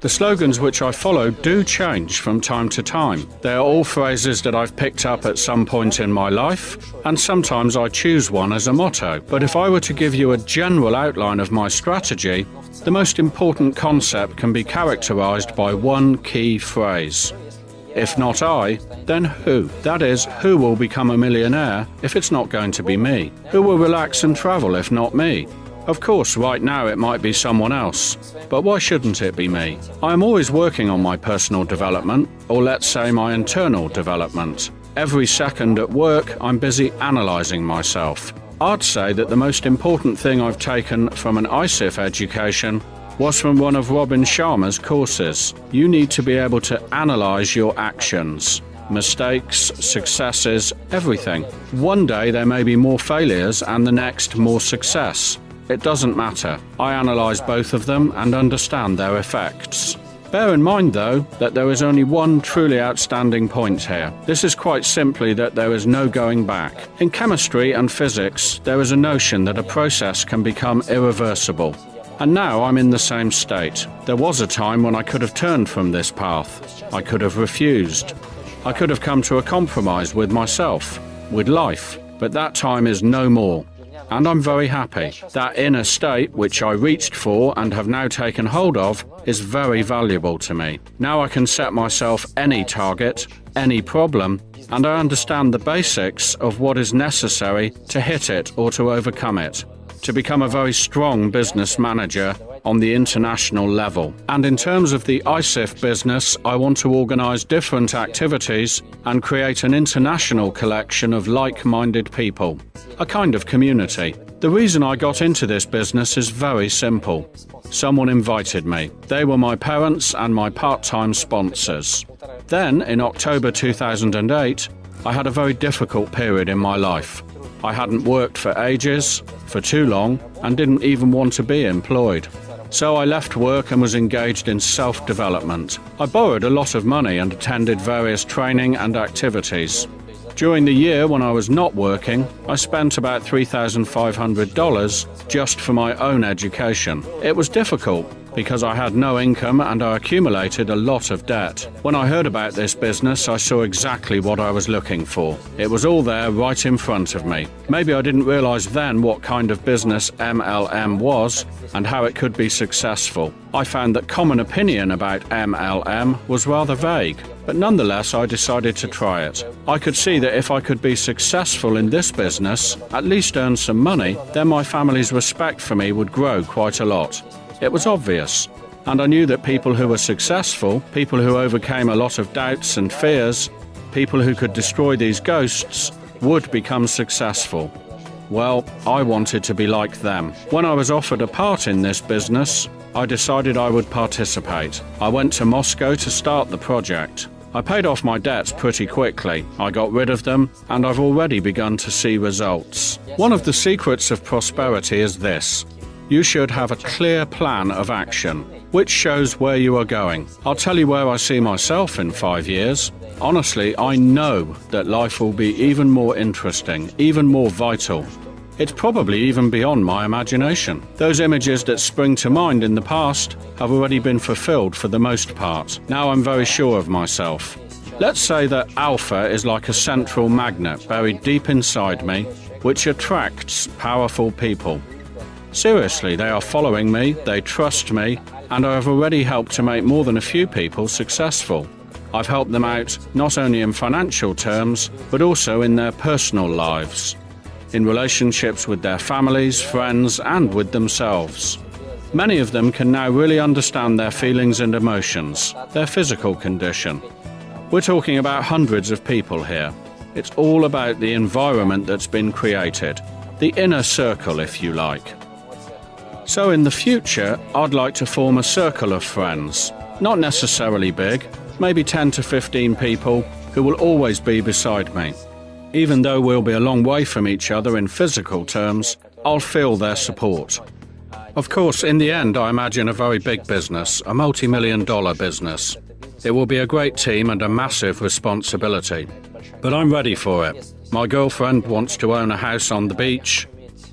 The slogans which I follow do change from time to time. They are all phrases that I've picked up at some point in my life, and sometimes I choose one as a motto. But if I were to give you a general outline of my strategy, the most important concept can be characterized by one key phrase. If not I, then who? That is, who will become a millionaire if it's not going to be me? Who will relax and travel if not me? Of course, right now it might be someone else, but why shouldn't it be me? I am always working on my personal development, or let's say my internal development. Every second at work, I'm busy analysing myself. I'd say that the most important thing I've taken from an ISIF education was from one of Robin Sharma's courses. You need to be able to analyse your actions. Mistakes, successes, everything. One day there may be more failures and the next more success. It doesn't matter. I analyse both of them and understand their effects. Bear in mind, though, that there is only one truly outstanding point here. This is quite simply that there is no going back. In chemistry and physics, there is a notion that a process can become irreversible. And now I'm in the same state. There was a time when I could have turned from this path. I could have refused. I could have come to a compromise with myself, with life. But that time is no more. And I'm very happy. That inner state, which I reached for and have now taken hold of, is very valuable to me. Now I can set myself any target, any problem, and I understand the basics of what is necessary to hit it or to overcome it, to become a very strong business manager on the international level. And in terms of the ISIF business, I want to organise different activities and create an international collection of like-minded people, a kind of community. The reason I got into this business is very simple. Someone invited me. They were my parents and my part-time sponsors. Then, in October 2008, I had a very difficult period in my life. I hadn't worked for ages, for too long, and didn't even want to be employed. So I left work and was engaged in self-development. I borrowed a lot of money and attended various training and activities. During the year when I was not working, I spent about $3,500 just for my own education. It was difficult because I had no income and I accumulated a lot of debt. When I heard about this business, I saw exactly what I was looking for. It was all there right in front of me. Maybe I didn't realize then what kind of business MLM was and how it could be successful. I found that common opinion about MLM was rather vague, but nonetheless I decided to try it. I could see that if I could be successful in this business, at least earn some money, then my family's respect for me would grow quite a lot. It was obvious, and I knew that people who were successful, people who overcame a lot of doubts and fears, people who could destroy these ghosts, would become successful. Well, I wanted to be like them. When I was offered a part in this business, I decided I would participate. I went to Moscow to start the project. I paid off my debts pretty quickly. I got rid of them, and I've already begun to see results. One of the secrets of prosperity is this. You should have a clear plan of action, which shows where you are going. I'll tell you where I see myself in 5 years. Honestly, I know that life will be even more interesting, even more vital. It's probably even beyond my imagination. Those images that spring to mind in the past have already been fulfilled for the most part. Now I'm very sure of myself. Let's say that Alpha is like a central magnet buried deep inside me, which attracts powerful people. Seriously, they are following me, they trust me, and I have already helped to make more than a few people successful. I've helped them out not only in financial terms, but also in their personal lives, in relationships with their families, friends, and with themselves. Many of them can now really understand their feelings and emotions, their physical condition. We're talking about hundreds of people here. It's all about the environment that's been created, the inner circle, if you like. So in the future, I'd like to form a circle of friends, not necessarily big, maybe 10 to 15 people who will always be beside me. Even though we'll be a long way from each other in physical terms, I'll feel their support. Of course, in the end, I imagine a very big business, a multi-million-dollar business. It will be a great team and a massive responsibility. But I'm ready for it. My girlfriend wants to own a house on the beach.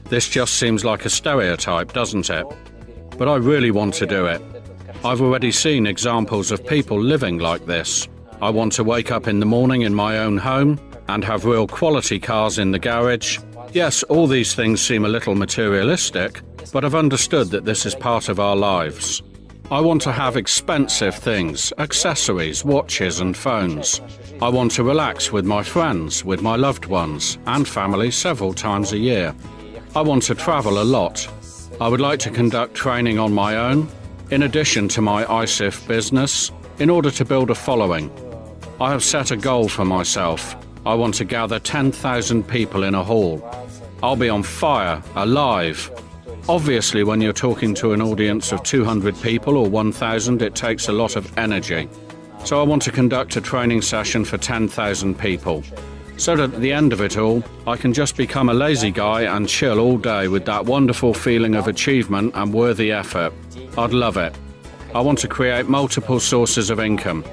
This just seems like a stereotype, doesn't it? But I really want to do it. I've already seen examples of people living like this. I want to wake up in the morning in my own home and have real quality cars in the garage. Yes, all these things seem a little materialistic, but I've understood that this is part of our lives. I want to have expensive things, accessories, watches and phones. I want to relax with my friends, with my loved ones and family several times a year. I want to travel a lot. I would like to conduct training on my own, in addition to my ISIF business, in order to build a following. I have set a goal for myself. I want to gather 10,000 people in a hall. I'll be on fire, alive. Obviously, when you're talking to an audience of 200 people or 1,000, it takes a lot of energy. So I want to conduct a training session for 10,000 people, so that at the end of it all, I can just become a lazy guy and chill all day with that wonderful feeling of achievement and worthy effort. I'd love it. I want to create multiple sources of income,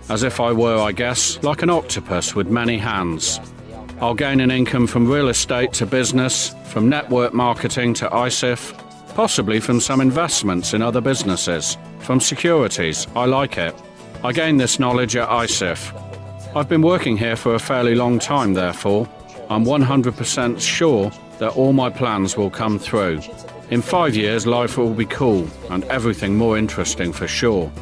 as if I were, I guess, like an octopus with many hands. I'll gain an income from real estate to business, from network marketing to ISIF, possibly from some investments in other businesses, from securities. I like it. I gained this knowledge at ISIF. I've been working here for a fairly long time, therefore. I'm 100% sure that all my plans will come through. In 5 years, life will be cool and everything more interesting for sure.